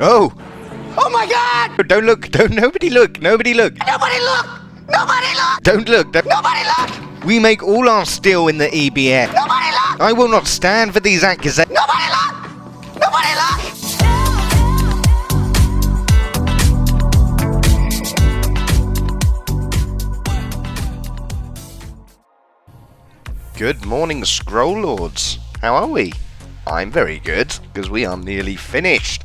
Oh! Oh my god! Don't look! Nobody look! Nobody look! Nobody look! Nobody look! Don't look! Nobody look! We make all our steel in the EBF. Nobody look! I will not stand for these accusations. Nobody look! Nobody look! Good morning, Scroll Lords. How are we? I'm very good, because we are nearly finished.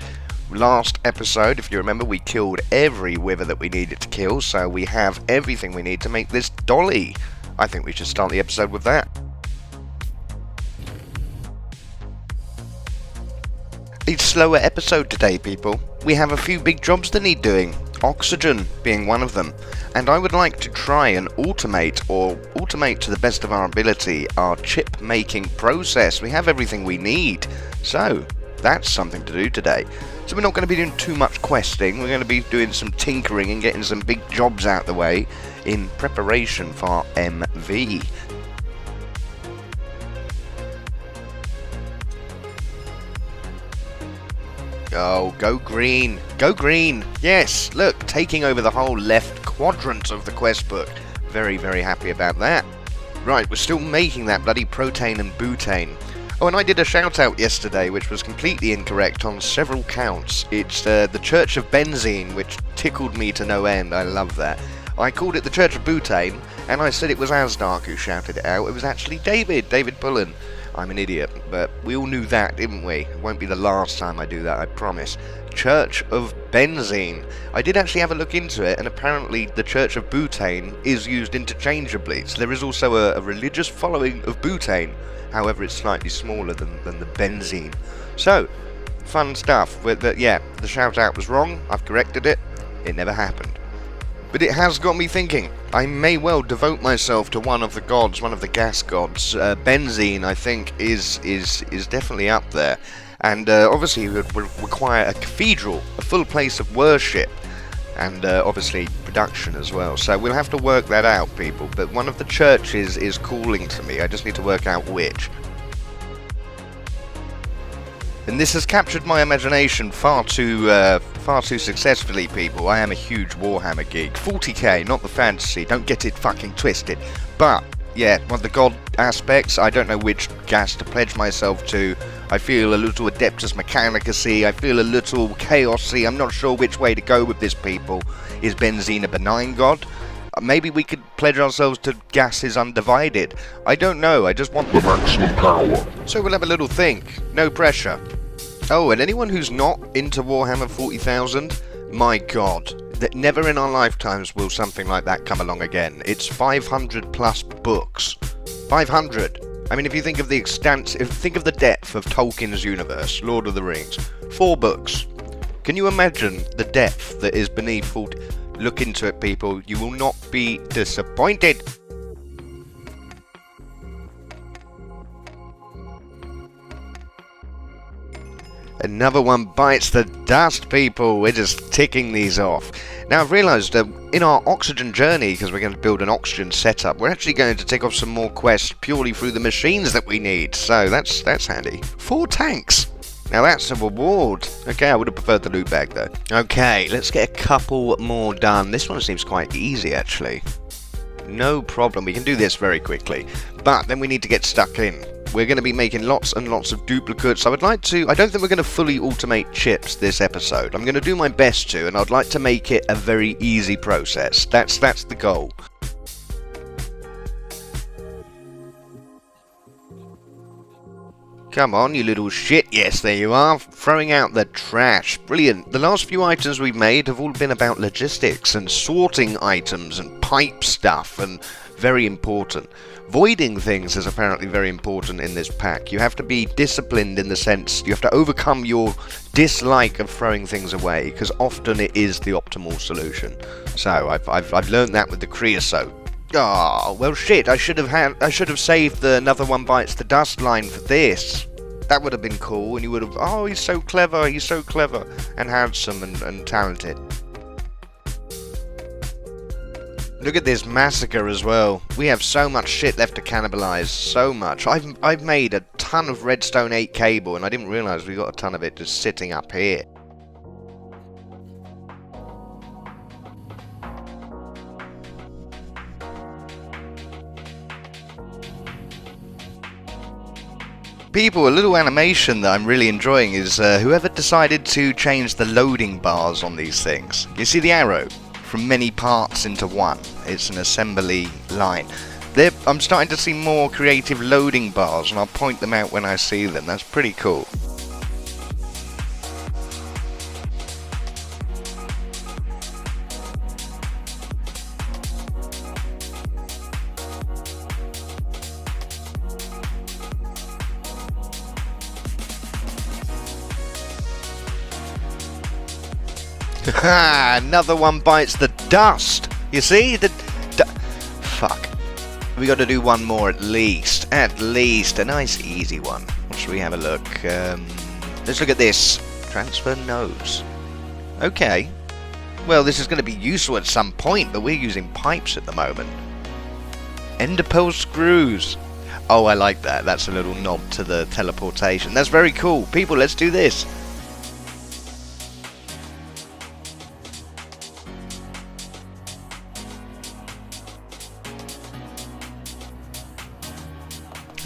Last episode, if you remember, we killed every wither that we needed to kill, so we have everything we need to make this dolly. I think we should start the episode with that. A slower episode today, people. We have a few big jobs that need doing. Oxygen being one of them. And I would like to try and automate to the best of our ability, our chip making process. We have everything we need. So, that's something to do today. So we're not going to be doing too much questing. We're going to be doing some tinkering and getting some big jobs out the way in preparation for MV. Oh, go green. Go green. Yes, look, taking over the whole left quadrant of the quest book. Very, very happy about that. Right, we're still making that bloody protane and butane. Oh, and I did a shout out yesterday, which was completely incorrect on several counts. It's the Church of Benzene, which tickled me to no end. I love that. I called it the Church of Butane, and I said it was Asdark who shouted it out. It was actually David Bullen. I'm an idiot, but we all knew that, didn't we? It won't be the last time I do that, I promise. Church of Benzene. I did actually have a look into it, and apparently the Church of Butane is used interchangeably. So there is also a religious following of butane. However, it's slightly smaller than the benzene. So, fun stuff. But yeah, the shout out was wrong. I've corrected it. It never happened. But it has got me thinking. I may well devote myself to one of the gods, one of the gas gods. Benzene, I think, is definitely up there. And obviously it would require a cathedral, a full place of worship. And obviously production as well. So we'll have to work that out, people. But one of the churches is calling to me. I just need to work out which. And this has captured my imagination far too successfully, people. I am a huge Warhammer geek. 40k, not the fantasy. Don't get it fucking twisted. But yeah, one of the god aspects, I don't know which gas to pledge myself to. I feel a little Adeptus Mechanicus-y, I feel a little Chaos-y, I'm not sure which way to go with this, people. Is Benzene a benign god? Maybe we could pledge ourselves to gases undivided. I don't know, I just want the maximum power. So we'll have a little think, no pressure. Oh, and anyone who's not into Warhammer 40,000, my god. That never in our lifetimes will something like that come along again. It's 500 plus books. 500! I mean, if you think of the think of the depth of Tolkien's universe, Lord of the Rings, 4 books. Can you imagine the depth that is beneath 40? Look into it, people. You will not be disappointed. Another one bites the dust, people. We're just ticking these off. Now, I've realised that in our oxygen journey, because we're going to build an oxygen setup, we're actually going to tick off some more quests purely through the machines that we need. So that's handy. 4 tanks. Now that's a reward. Okay, I would have preferred the loot bag though. Okay, let's get a couple more done. This one seems quite easy, actually. No problem. We can do this very quickly. But then we need to get stuck in. We're going to be making lots and lots of duplicates. I don't think we're going to fully automate chips this episode. I'm going to do my best to, and I'd like to make it a very easy process. That's the goal. Come on, you little shit. Yes, there you are. Throwing out the trash. Brilliant. The last few items we've made have all been about logistics and sorting items and pipe stuff, and very important. Voiding things is apparently very important in this pack. You have to be disciplined in the sense you have to overcome your dislike of throwing things away, because often it is the optimal solution. So I've learned that with the creosote. Oh, well shit, I should have saved the another one bites the dust line for this. That would have been cool, and you would have, oh, he's so clever, and handsome and talented. Look at this massacre as well. We have so much shit left to cannibalize. So much. I've made a ton of redstone 8 cable, and I didn't realise we got a ton of it just sitting up here. People, a little animation that I'm really enjoying is whoever decided to change the loading bars on these things. You see the arrow? From many parts into one. It's an assembly line. I'm starting to see more creative loading bars, and I'll point them out when I see them. That's pretty cool. Another one bites the dust. You see? Fuck. We got to do one more at least. At least. A nice easy one. What should we have a look? Let's look at this. Transfer nose. Okay. Well, this is going to be useful at some point, but we're using pipes at the moment. Ender pearl screws. Oh, I like that. That's a little nod to the teleportation. That's very cool. People, let's do this.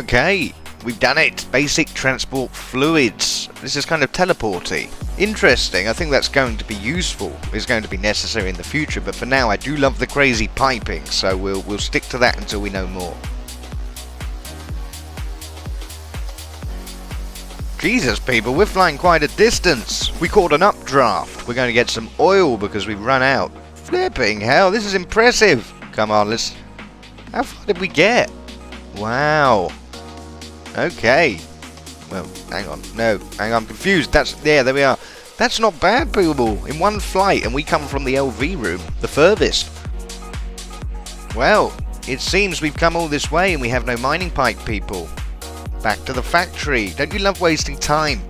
Okay, we've done it. Basic transport fluids. This is kind of teleporty. Interesting. I think that's going to be useful. It's going to be necessary in the future, but for now I do love the crazy piping, so we'll stick to that until we know more. Jesus, people, we're flying quite a distance. We caught an updraft. We're going to get some oil because we've run out. Flipping hell, this is impressive. Come on, let's... How far did we get? Wow. Okay. Well, hang on. No, hang on. I'm confused. Yeah, there we are. That's not bad, people. In one flight, and we come from the LV room, the furthest. Well, it seems we've come all this way and we have no mining pipe, people. Back to the factory. Don't you love wasting time?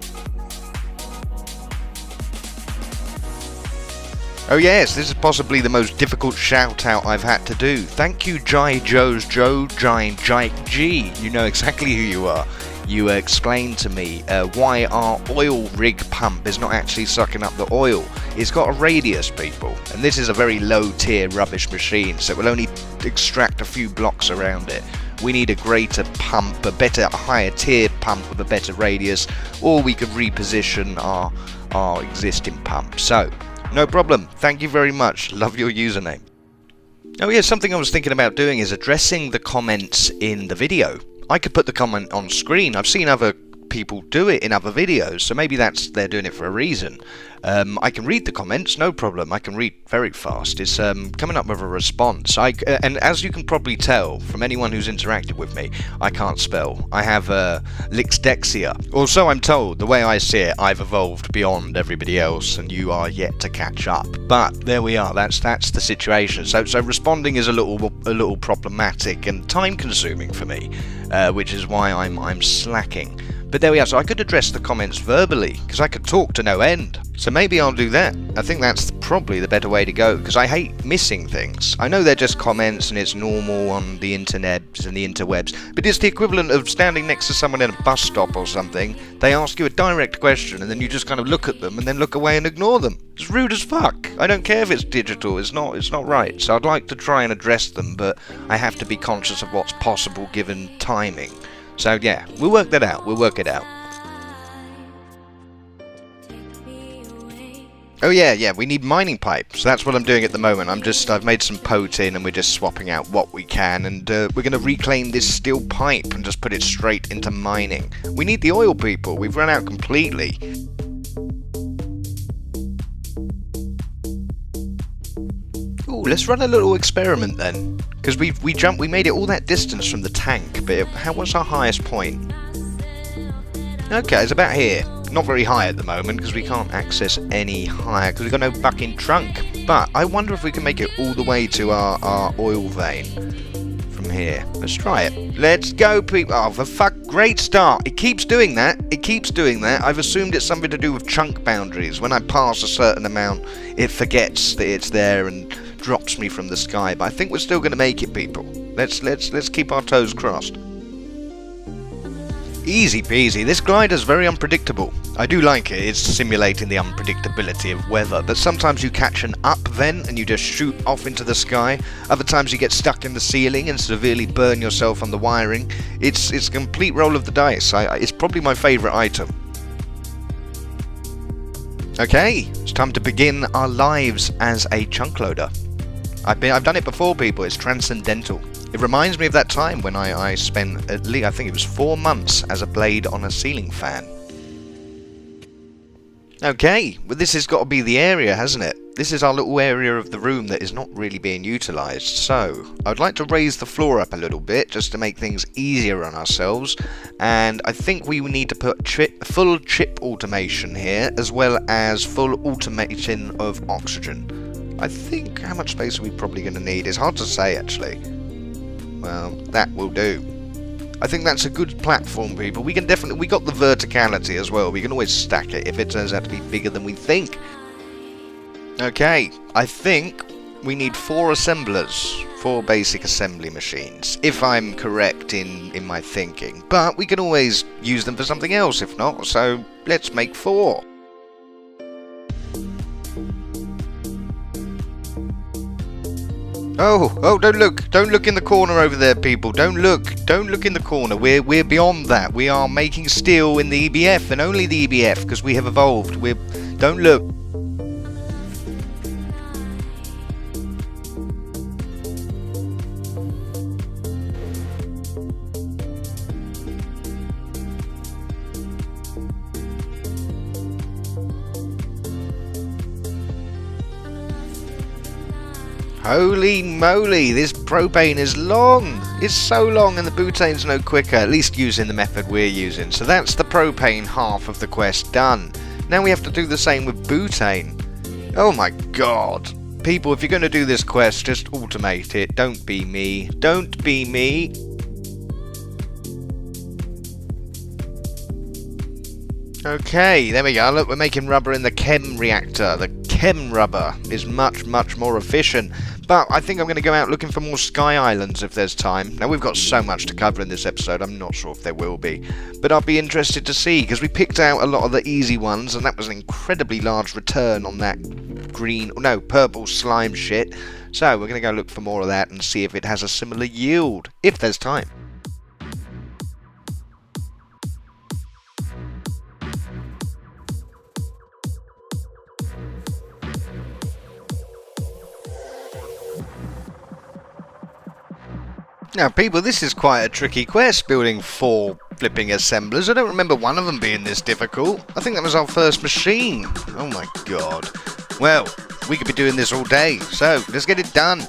Oh yes, this is possibly the most difficult shout-out I've had to do. Thank you, Jai Joe's Joe, Giant Jike G. You know exactly who you are. You explained to me why our oil rig pump is not actually sucking up the oil. It's got a radius, people. And this is a very low-tier rubbish machine, so it will only extract a few blocks around it. We need a greater pump, a better, higher-tier pump with a better radius, or we could reposition our existing pump. So... no problem. Thank you very much. Love your username. Oh yeah, something I was thinking about doing is addressing the comments in the video. I could put the comment on screen. I've seen other people do it in other videos, so maybe they're doing it for a reason. I can read the comments, no problem. I can read very fast. It's coming up with a response. And as you can probably tell from anyone who's interacted with me, I can't spell. I have Gregtech. Or so I'm told. The way I see it, I've evolved beyond everybody else, and you are yet to catch up. But there we are. That's the situation. So responding is a little problematic and time-consuming for me, which is why I'm slacking. But there we are, so I could address the comments verbally, because I could talk to no end. So maybe I'll do that. I think that's probably the better way to go, because I hate missing things. I know they're just comments and it's normal on the internets and the interwebs, but it's the equivalent of standing next to someone in a bus stop or something. They ask you a direct question and then you just kind of look at them and then look away and ignore them. It's rude as fuck. I don't care if it's digital, it's not right. So I'd like to try and address them, but I have to be conscious of what's possible given timing. So yeah, we'll work that out. We'll work it out. Oh yeah, we need mining pipes. So that's what I'm doing at the moment. I've made some potin and we're just swapping out what we can, and we're going to reclaim this steel pipe and just put it straight into mining. We need the oil, people. We've run out completely. Ooh, let's run a little experiment then. Because we made it all that distance from the tank, but what's our highest point? Okay, it's about here. Not very high at the moment, because we can't access any higher, because we've got no fucking trunk. But I wonder if we can make it all the way to our oil vein from here. Let's try it. Let's go, people. Oh, for fuck, great start. It keeps doing that. It keeps doing that. I've assumed it's something to do with chunk boundaries. When I pass a certain amount, it forgets that it's there and drops me from the sky, but I think we're still going to make it, people. Let's keep our toes crossed. Easy peasy. This glider's very unpredictable. I do like it. It's simulating the unpredictability of weather. But sometimes you catch an up vent and you just shoot off into the sky. Other times you get stuck in the ceiling and severely burn yourself on the wiring. It's a complete roll of the dice. It's probably my favourite item. Okay, it's time to begin our lives as a chunk loader. I've done it before, people. It's transcendental. It reminds me of that time when I spent at least, I think it was 4 months as a blade on a ceiling fan. Okay, well this has got to be the area, hasn't it? This is our little area of the room that is not really being utilised. So, I'd like to raise the floor up a little bit just to make things easier on ourselves. And I think we need to put full chip automation here, as well as full automation of oxygen. I think how much space are we probably going to need? It's hard to say actually. Well, that will do. I think that's a good platform, people. We got the verticality as well. We can always stack it if it turns out to be bigger than we think. Okay, I think we need 4 assemblers, 4 basic assembly machines, if I'm correct in my thinking. But we can always use them for something else if not, so let's make 4. Oh, don't look in the corner over there, people. Don't look in the corner. We're beyond that. We are making steel in the EBF and only the EBF because we have evolved. Don't look. Holy moly, this propane is long! It's so long and the butane's no quicker, at least using the method we're using. So that's the propane half of the quest done. Now we have to do the same with butane. Oh my god. People, if you're going to do this quest, just automate it. Don't be me. Don't be me. Okay, there we go. Look, we're making rubber in the chem reactor. The chem rubber is much more efficient. But I think I'm going to go out looking for more sky islands if there's time. Now, we've got so much to cover in this episode, I'm not sure if there will be. But I'll be interested to see, because we picked out a lot of the easy ones, and that was an incredibly large return on that purple slime shit. So, we're going to go look for more of that and see if it has a similar yield, if there's time. Now people, this is quite a tricky quest, building 4 flipping assemblers. I don't remember one of them being this difficult. I think that was our first machine. Oh my god. Well, we could be doing this all day, so let's get it done.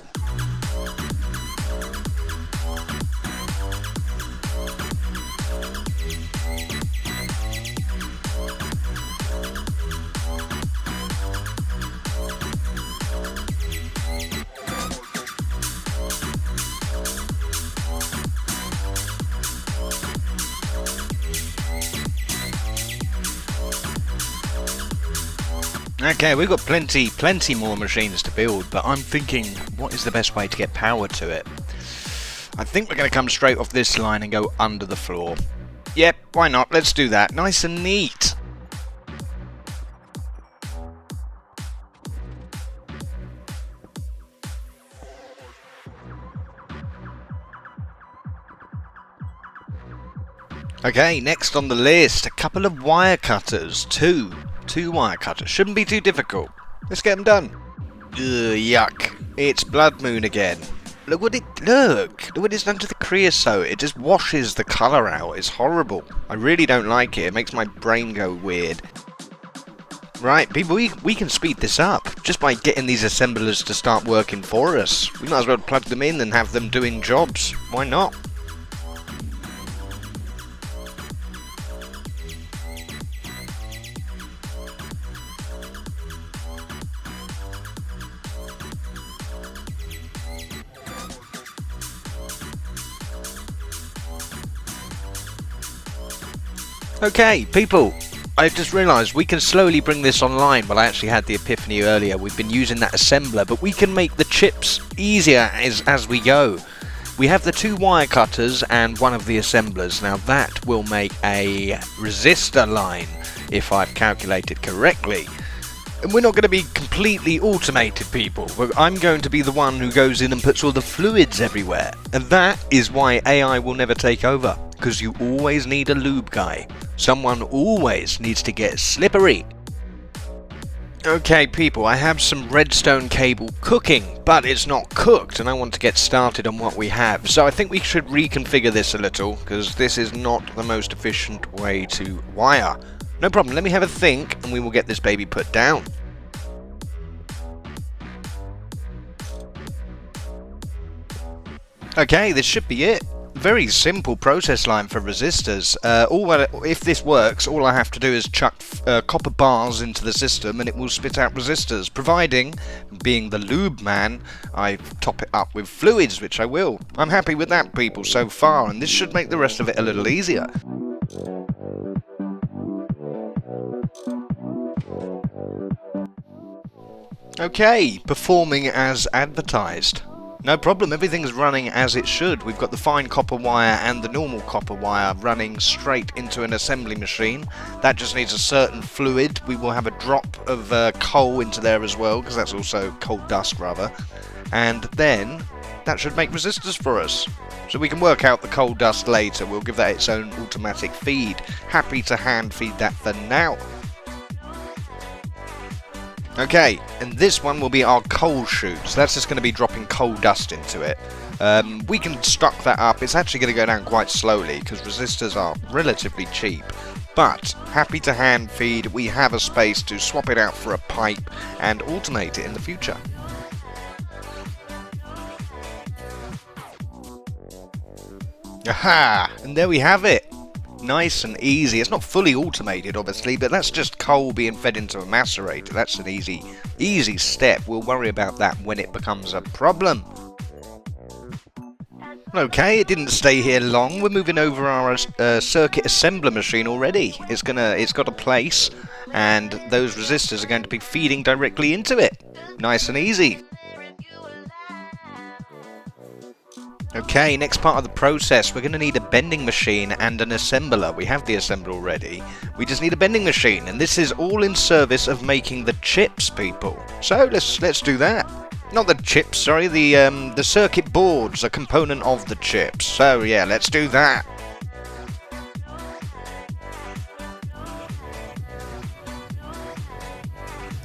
Okay, we've got plenty more machines to build, but I'm thinking, what is the best way to get power to it? I think we're going to come straight off this line and go under the floor. Yep, why not? Let's do that. Nice and neat. Okay, next on the list, a couple of wire cutters. Two wire cutters. Shouldn't be too difficult. Let's get them done. Ugh, yuck. It's Blood Moon again. Look what it's done to the creosote. It just washes the colour out. It's horrible. I really don't like it. It makes my brain go weird. Right, people, we can speed this up just by getting these assemblers to start working for us. We might as well plug them in and have them doing jobs. Why not? Okay, people, I just realised we can slowly bring this online. Well, I actually had the epiphany earlier. We've been using that assembler, but we can make the chips easier as we go. We have the 2 wire cutters and one of the assemblers. Now that will make a resistor line, if I've calculated correctly. And we're not going to be completely automated, people. I'm going to be the one who goes in and puts all the fluids everywhere. And that is why AI will never take over. Because you always need a lube guy. Someone always needs to get slippery. Okay, people, I have some redstone cable cooking, but it's not cooked, and I want to get started on what we have. So I think we should reconfigure this a little, because this is not the most efficient way to wire. No problem, let me have a think, and we will get this baby put down. Okay, this should be it. Very simple process line for resistors. If this works, all I have to do is chuck copper bars into the system and it will spit out resistors, providing, being the lube man, I top it up with fluids, which I will. I'm happy with that, people, so far, and this should make the rest of it a little easier. Okay, performing as advertised. No problem, everything's running as it should. We've got the fine copper wire and the normal copper wire running straight into an assembly machine. That just needs a certain fluid. We will have a drop of coal into there as well, because that's also coal dust rather. And then that should make resistors for us. So we can work out the coal dust later. We'll give that its own automatic feed. Happy to hand feed that for now. Okay, and this one will be our coal chute, so that's just going to be dropping coal dust into it. We can stock that up. It's actually going to go down quite slowly because resistors are relatively cheap, but happy to hand feed. We have a space to swap it out for a pipe and automate it in the future. Aha! And there we have it. Nice and easy. It's not fully automated, obviously, but that's just coal being fed into a macerator. That's an easy step. We'll worry about that when it becomes a problem. Okay, it didn't stay here long. We're moving over our circuit assembler machine already. It's got a place, and those resistors are going to be feeding directly into it. Nice and easy. Okay, next part of the process, we're going to need a bending machine and an assembler. We have the assembler already. We just need a bending machine, and this is all in service of making the chips, people. So let's do that. Not the chips, sorry, the circuit boards, a component of the chips. So yeah, let's do that.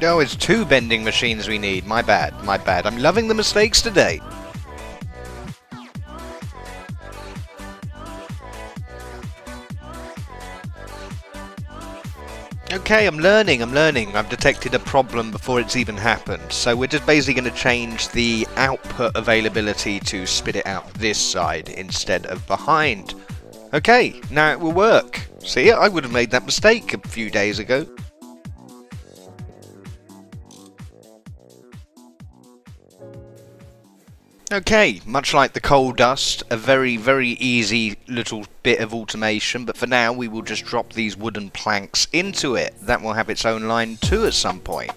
Oh, it's 2 bending machines we need. My bad. I'm loving the mistakes today. Okay, I'm learning. I've detected a problem before it's even happened. So we're just basically going to change the output availability to spit it out this side instead of behind. Okay, now it will work. See, I would have made that mistake a few days ago. Okay, much like the coal dust, a very easy little bit of automation, but for now we will just drop these wooden planks into it. That will have its own line too at some point.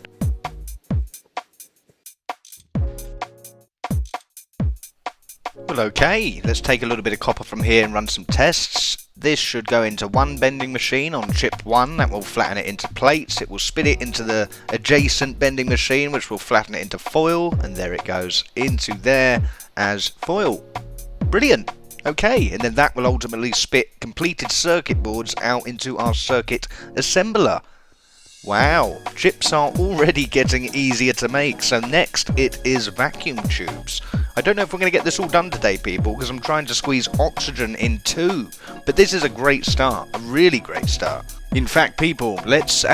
Well, okay, let's take a little bit of copper from here and run some tests. This should go into one bending machine on chip 1, that will flatten it into plates. It will spit it into the adjacent bending machine, which will flatten it into foil, and there it goes into there as foil. Brilliant. Okay, and then that will ultimately spit completed circuit boards out into our circuit assembler. Wow, chips are already getting easier to make, so next it is vacuum tubes. I don't know if we're going to get this all done today, people, because I'm trying to squeeze oxygen in too. But this is a great start, a really great start. In fact, people, let's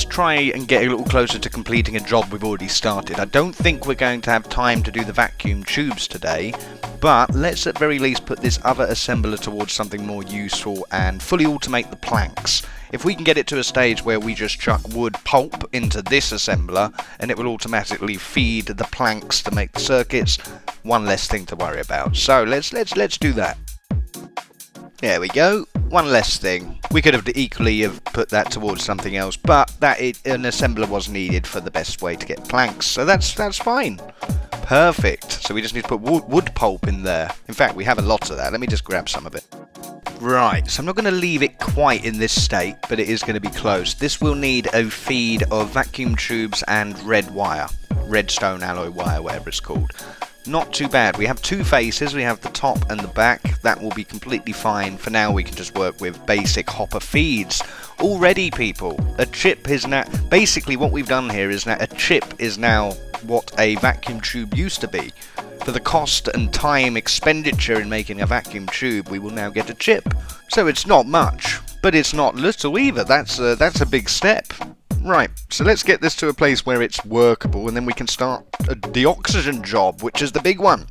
try and get a little closer to completing a job we've already started. I don't think we're going to have time to do the vacuum tubes today, but let's at very least put this other assembler towards something more useful and fully automate the planks. If we can get it to a stage where we just chuck wood pulp into this assembler and it will automatically feed the planks to make the circuits, one less thing to worry about. So let's do that. There we go. One less thing. We could have equally have put that towards something else, but an assembler was needed for the best way to get planks, so that's fine. Perfect. So we just need to put wood pulp in there. In fact, we have a lot of that. Let me just grab some of it. Right, so I'm not going to leave it quite in this state, but it is going to be close. This will need a feed of vacuum tubes and red wire. Redstone alloy wire, whatever it's called. Not too bad. We have two faces. We have the top and the back. That will be completely fine. For now, we can just work with basic hopper feeds. Already, people, a chip is now... Basically, what we've done here is that a chip is now what a vacuum tube used to be. For the cost and time expenditure in making a vacuum tube, we will now get a chip. So it's not much, but it's not little either. That's a big step. Right, so let's get this to a place where it's workable, and then we can start the oxygen job, which is the big one.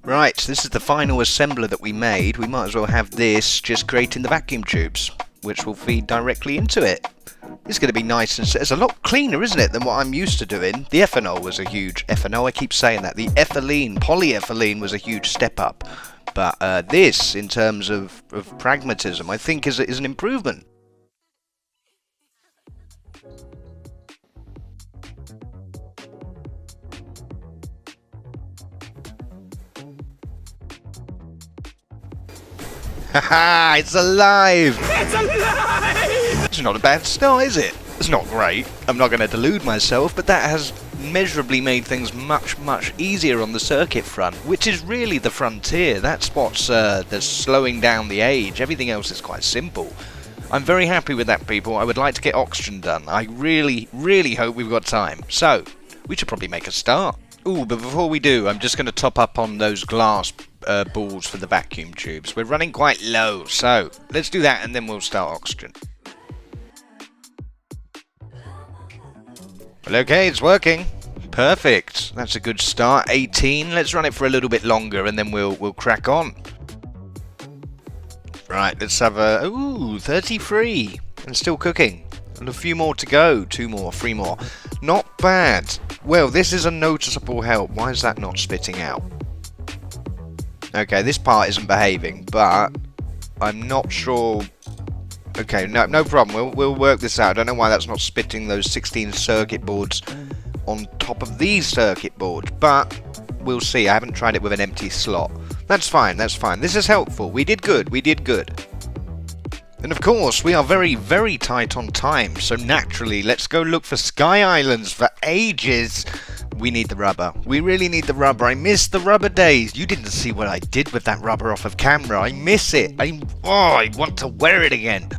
Right, so this is the final assembler that we made. We might as well have this just creating the vacuum tubes, which will feed directly into it. It's going to be nice and it's a lot cleaner, isn't it, than what I'm used to doing. The ethanol was a huge... Ethanol, I keep saying that. The ethylene, polyethylene was a huge step up. But this, in terms of pragmatism, I think is an improvement. Haha, it's alive! It's alive! It's not a bad start, is it? It's not great. I'm not going to delude myself, but that has measurably made things much, much easier on the circuit front, which is really the frontier. That's what's that's slowing down the age. Everything else is quite simple. I'm very happy with that, people. I would like to get oxygen done. I really, really hope we've got time. So, we should probably make a start. Ooh, but before we do, I'm just going to top up on those glass balls for the vacuum tubes. We're running quite low, so let's do that and then we'll start oxygen. Well, okay, it's working. Perfect. That's a good start. 18. Let's run it for a little bit longer and then we'll crack on. Right, let's have a... Ooh, 33. And still cooking. And a few more to go. 2 more, 3 more. Not bad. Well, this is a noticeable help. Why is that not spitting out? Okay, this part isn't behaving, but I'm not sure... Okay, no problem. We'll work this out. I don't know why that's not spitting those 16 circuit boards on top of these circuit boards, but we'll see. I haven't tried it with an empty slot. That's fine, that's fine. This is helpful. We did good, we did good. And of course, we are very, very tight on time, so naturally, let's go look for Sky Islands for ages. We need the rubber. We really need the rubber. I miss the rubber days. You didn't see what I did with that rubber off of camera. I miss it. I want to wear it again.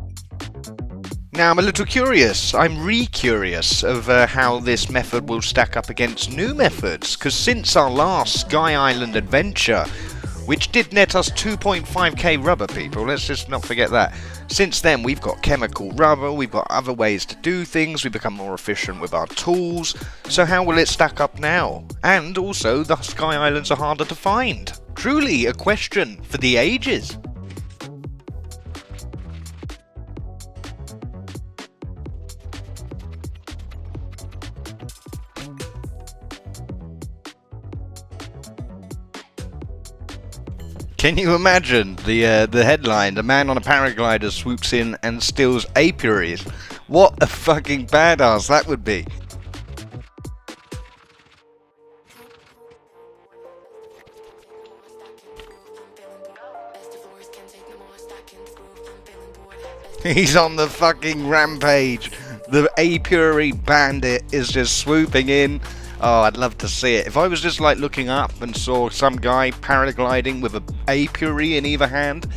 Now, I'm a little curious. I'm re-curious of how this method will stack up against new methods, because since our last Sky Island adventure, which did net us 2.5k rubber, people, let's just not forget that. Since then, we've got chemical rubber, we've got other ways to do things, we've become more efficient with our tools, so how will it stack up now? And also, the Sky Islands are harder to find. Truly a question for the ages. Can you imagine the headline? A man on a paraglider swoops in and steals apiaries. What a fucking badass that would be. He's on the fucking rampage. The apiary bandit is just swooping in. Oh, I'd love to see it. If I was just like looking up and saw some guy paragliding with an apiary in either hand,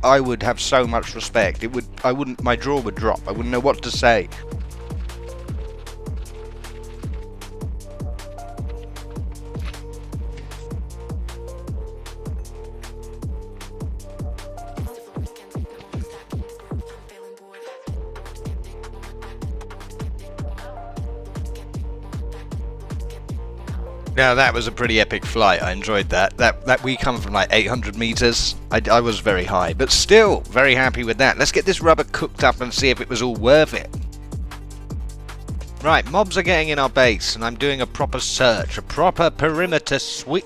I would have so much respect. My jaw would drop. I wouldn't know what to say. Now that was a pretty epic flight. I enjoyed that. That we come from like 800 meters. I was very high, but still very happy with that. Let's get this rubber cooked up and see if it was all worth it. Right, mobs are getting in our base, and I'm doing a proper search, a proper perimeter sweep.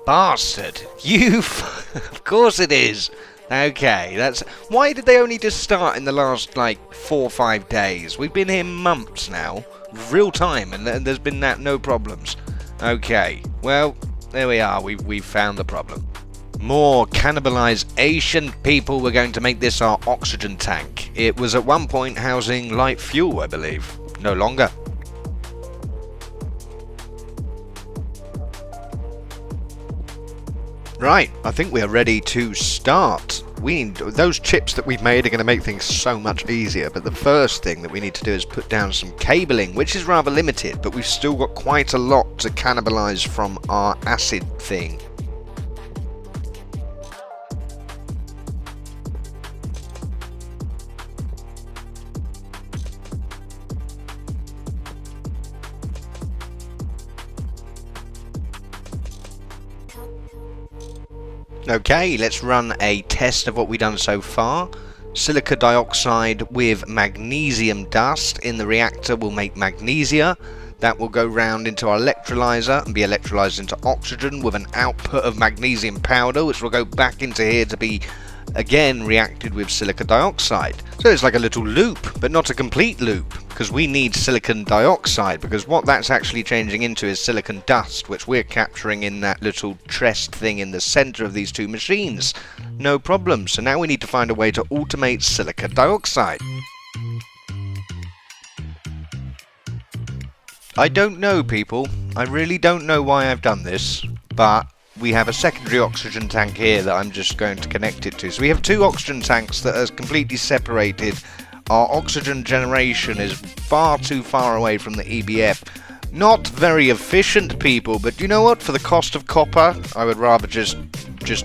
Bastard, you! Of course it is. Okay, that's... Why did they only just start in the last, like, 4 or 5 days? We've been here months now. Real time, and there's been no problems. Okay, well, there we are. We've found the problem. More cannibalization, people. We're going to make this our oxygen tank. It was at one point housing light fuel, I believe. No longer. Right, I think we are ready to start. Those chips that we've made are going to make things so much easier, but the first thing that we need to do is put down some cabling, which is rather limited, but we've still got quite a lot to cannibalize from our acid thing. Okay, let's run a test of what we've done so far. Silica dioxide with magnesium dust in the reactor will make magnesia. That will go round into our electrolyzer and be electrolyzed into oxygen with an output of magnesium powder, which will go back into here to be again reacted with silica dioxide. So it's like a little loop, but not a complete loop, because we need silicon dioxide, because what that's actually changing into is silicon dust, which we're capturing in that little tressed thing in the center of these two machines. No problem. So now we need to find a way to automate silica dioxide. I don't know, people. I really don't know why I've done this, but we have a secondary oxygen tank here that I'm just going to connect it to. So we have 2 oxygen tanks that are completely separated. Our oxygen generation is far too far away from the EBF. Not very efficient, people, but you know what? For the cost of copper, I would rather just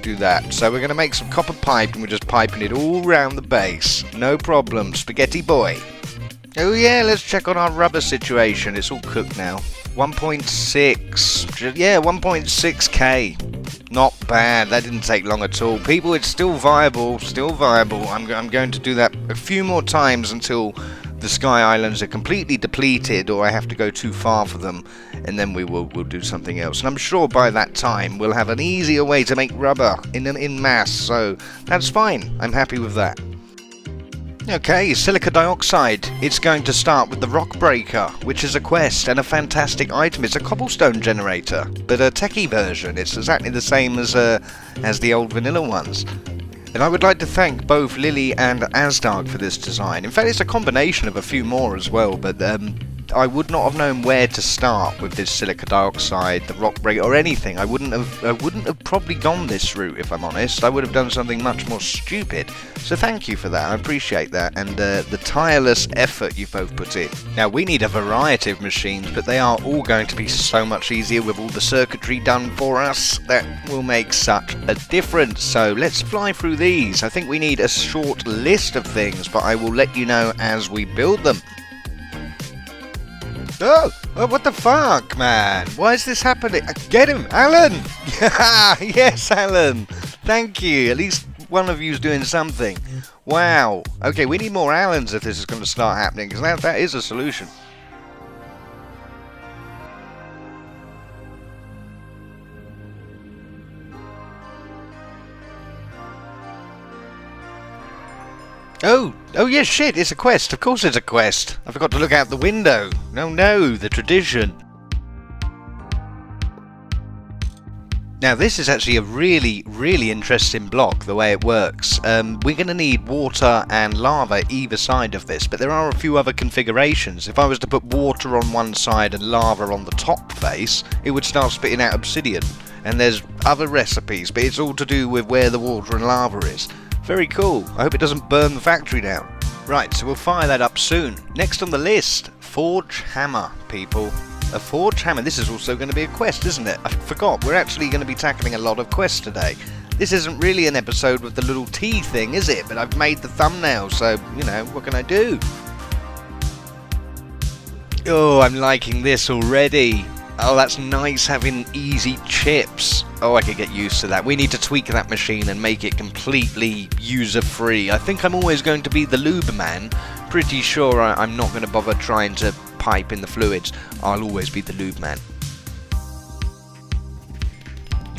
do that. So we're going to make some copper pipe, and we're just piping it all round the base. No problem, spaghetti boy. Oh yeah, let's check on our rubber situation. It's all cooked now. 1.6, yeah, 1.6k. Not bad. That didn't take long at all. People, it's still viable, I'm going to do that a few more times until the Sky Islands are completely depleted, or I have to go too far for them, and then we'll do something else. And I'm sure by that time we'll have an easier way to make rubber in mass, so that's fine. I'm happy with that. Okay, silica dioxide. It's going to start with the rock breaker, which is a quest and a fantastic item. It's a cobblestone generator, but a techie version. It's exactly the same as the old vanilla ones. And I would like to thank both Lily and Asdark for this design. In fact, it's a combination of a few more as well, but I would not have known where to start with this silica dioxide, the rock breaker, or anything. I wouldn't have probably gone this route, if I'm honest. I would have done something much more stupid. So thank you for that. I appreciate that, and the tireless effort you both put in. Now, we need a variety of machines, but they are all going to be so much easier with all the circuitry done for us. That will make such a difference. So let's fly through these. I think we need a short list of things, but I will let you know as we build them. Oh, what the fuck, man? Why is this happening? Get him, Alan! Yes, Alan! Thank you. At least one of you's doing something. Wow. Okay, we need more Allans if this is going to start happening, because that is a solution. Oh yeah, shit, it's a quest. Of course it's a quest. I forgot to look out the window. No, the tradition. Now this is actually a really interesting block, the way it works. We're going to need water and lava either side of this, but there are a few other configurations. If I was to put water on one side and lava on the top face, it would start spitting out obsidian. And there's other recipes, but it's all to do with where the water and lava is. Very cool. I hope it doesn't burn the factory down. Right, so we'll fire that up soon. Next on the list, Forge Hammer, people. A Forge Hammer. This is also going to be a quest, isn't it? I forgot. We're actually going to be tackling a lot of quests today. This isn't really an episode with the little T thing, is it? But I've made the thumbnail, so, you know, what can I do? Oh, I'm liking this already. Oh, that's nice having easy chips. Oh, I could get used to that. We need to tweak that machine and make it completely user-free. I think I'm always going to be the lube man. Pretty sure I'm not going to bother trying to pipe in the fluids. I'll always be the lube man.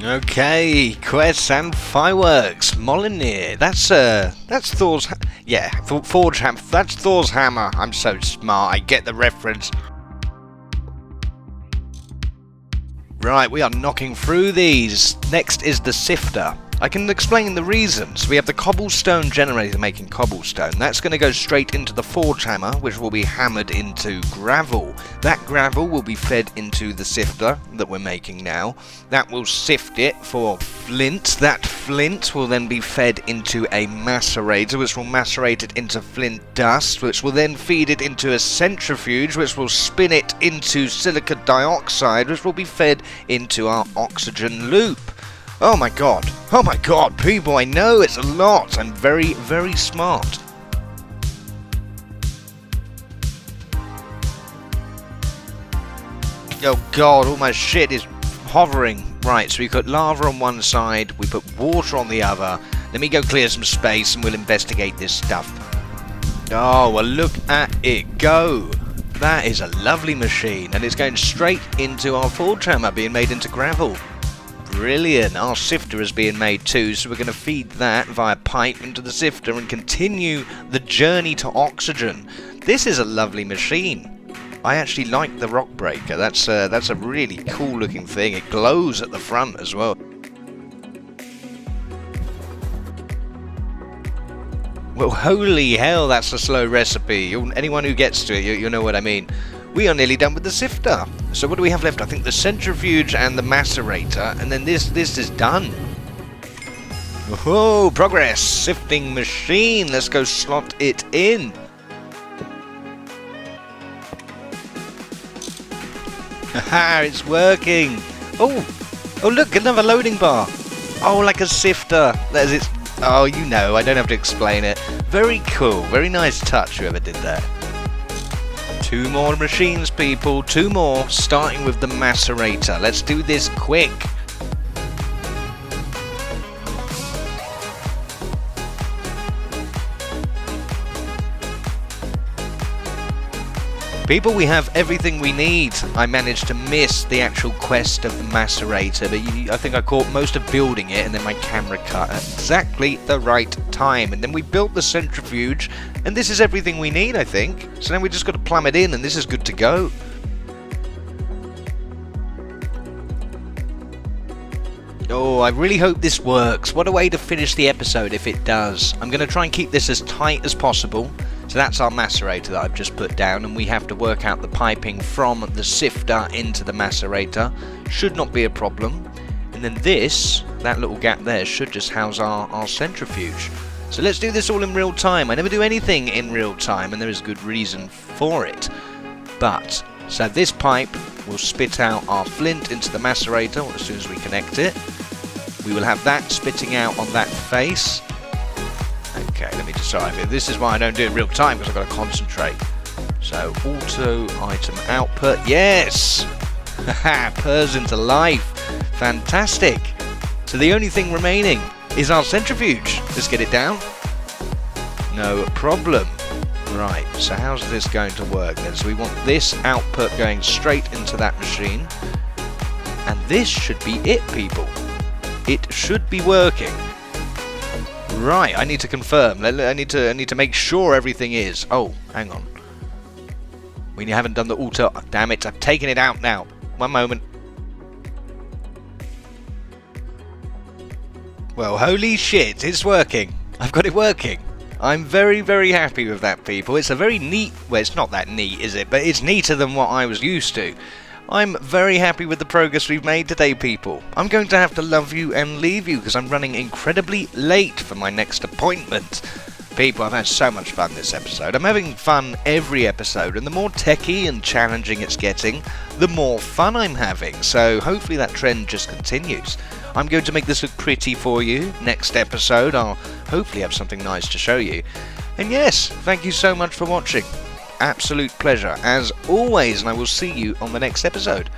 Okay, quests and fireworks. Molinear. That's Thor's. Forge hammer. That's Thor's hammer. I'm so smart. I get the reference. Right, we are knocking through these. Next is the sifter. I can explain the reasons. We have the cobblestone generator making cobblestone. That's going to go straight into the forge hammer, which will be hammered into gravel. That gravel will be fed into the sifter that we're making now. That will sift it for flint. That flint will then be fed into a macerator, which will macerate it into flint dust, which will then feed it into a centrifuge, which will spin it into silicon dioxide, which will be fed into our oxygen loop. Oh my god, people, I know it's a lot. I'm very, very smart. Oh god, all my shit is hovering. Right, so we put lava on one side, we put water on the other. Let me go clear some space and we'll investigate this stuff. Oh, well look at it go. That is a lovely machine, and it's going straight into our forge hammer being made into gravel. Brilliant. Our sifter is being made too, so we're going to feed that via pipe into the sifter and continue the journey to oxygen. This is a lovely machine. I actually like the rock breaker. That's a really cool looking thing. It glows at the front as well. Well, holy hell, that's a slow recipe. Anyone who gets to it, you know what I mean. We are nearly done with the sifter. So what do we have left? I think the centrifuge and the macerator, and then this is done. Oh, progress! Sifting machine. Let's go slot it in. Haha, it's working. Oh look, another loading bar. Oh, like a sifter. There's its. Oh, you know, I don't have to explain it. Very cool. Very nice touch, whoever did that. 2 more machines, people. 2 more, starting with the macerator. Let's do this quick. People, we have everything we need. I managed to miss the actual quest of the macerator, but I think I caught most of building it, and then my camera cut at exactly the right time. And then we built the centrifuge, and this is everything we need, I think. So then we just got to plumb it in, and this is good to go. Oh, I really hope this works. What a way to finish the episode if it does. I'm going to try and keep this as tight as possible. So that's our macerator that I've just put down, and we have to work out the piping from the sifter into the macerator. Should not be a problem. And then that little gap there, should just house our centrifuge. So let's do this all in real time. I never do anything in real time, and there is a good reason for it. But, so this pipe will spit out our flint into the macerator as soon as we connect it. We will have that spitting out on that face. Okay, let me decide here. This is why I don't do it in real time, because I've got to concentrate. So, auto item output. Yes! Haha, purrs into life. Fantastic. So the only thing remaining is our centrifuge. Let's get it down. No problem. Right, so how's this going to work then? So we want this output going straight into that machine. And this should be it, people. It should be working. Right, I need to confirm. I need to make sure everything is. Oh, hang on. We haven't done the auto. Oh, damn it! I've taken it out now. One moment. Well, holy shit! It's working. I've got it working. I'm very, very happy with that, people. It's a very neat. Well, it's not that neat, is it? But it's neater than what I was used to. I'm very happy with the progress we've made today, people. I'm going to have to love you and leave you because I'm running incredibly late for my next appointment. People, I've had so much fun this episode. I'm having fun every episode, and the more techie and challenging it's getting, the more fun I'm having. So hopefully that trend just continues. I'm going to make this look pretty for you. Next episode, I'll hopefully have something nice to show you. And yes, thank you so much for watching. Absolute pleasure, as always, and I will see you on the next episode.